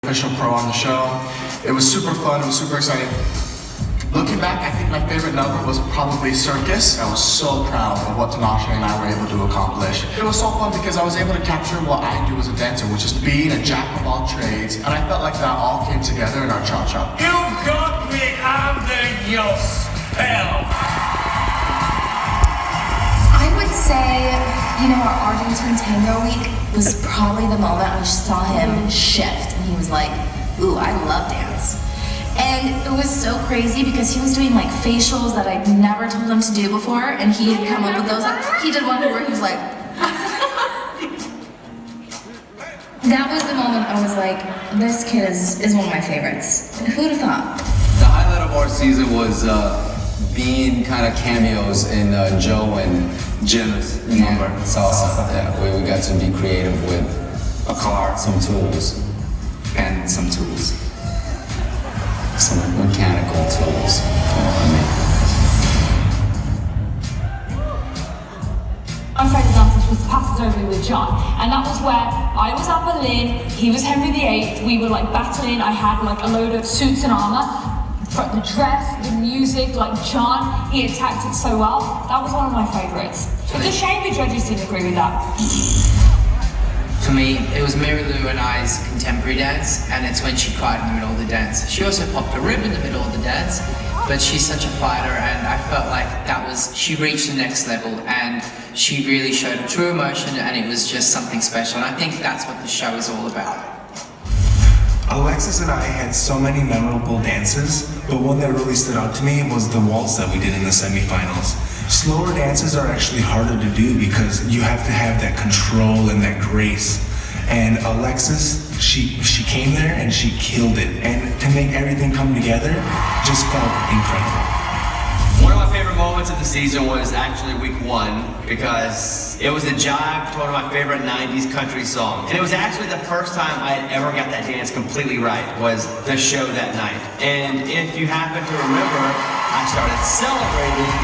official pro on the show. It was super fun, it was super exciting. Looking back, I think my favorite number was probably Circus. I was so proud of what Tinashe and I were able to accomplish. It was so fun because I was able to capture what I do as a dancer, which is being a jack of all trades, and I felt like that all came together in our cha-cha. You've got me under your spell! I would say, our Argentine Tango Week was probably the moment I saw him shift, and he was like, ooh, I love dance. And it was so crazy because he was doing like facials that I'd never told him to do before, and he had come up with those. Like, he did one where he was like, that was the moment I was like, this kid is one of my favorites. Who'd have thought? The highlight of our season was being kind of cameos in Joe and Jim's number, Salsa. Yeah, we got to be creative with a car, some tools, and some tools. Some mechanical tools. My favourite dances was Passes Over with John, and that was where I was at Berlin, he was Henry VIII, we were like battling, I had like a load of suits and armour, but the dress, the music, like John, he attacked it so well. That was one of my favourites. It's a shame the judges didn't agree with that. For me, it was Mary Lou and I's contemporary dance, and it's when she cried in the middle of the dance. She also popped a rib in the middle of the dance, but she's such a fighter, and I felt like she reached the next level, and she really showed a true emotion, and it was just something special, and I think that's what the show is all about. Alexis and I had so many memorable dances, but one that really stood out to me was the waltz that we did in the semifinals. Slower dances are actually harder to do because you have to have that control and that grace. And Alexis, she came there and she killed it. And to make everything come together just felt incredible. One of my favorite moments of the season was actually week 1 because it was a jive to one of my favorite 90s country songs. And it was actually the first time I had ever got that dance completely right, was the show that night. And if you happen to remember, I started celebrating,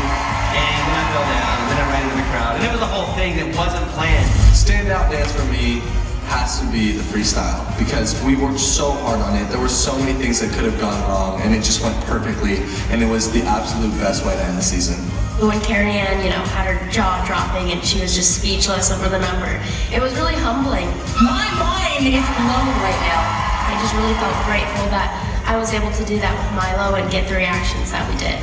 and then I fell down, and then I ran into the crowd, and it was a whole thing that wasn't planned. Standout dance for me has to be the freestyle because we worked so hard on it. There were so many things that could have gone wrong, and it just went perfectly, and it was the absolute best way to end the season. When Carrie Ann, had her jaw dropping and she was just speechless over the number, it was really humbling. My mind is blown right now. I just really felt grateful that I was able to do that with Milo and get the reactions that we did.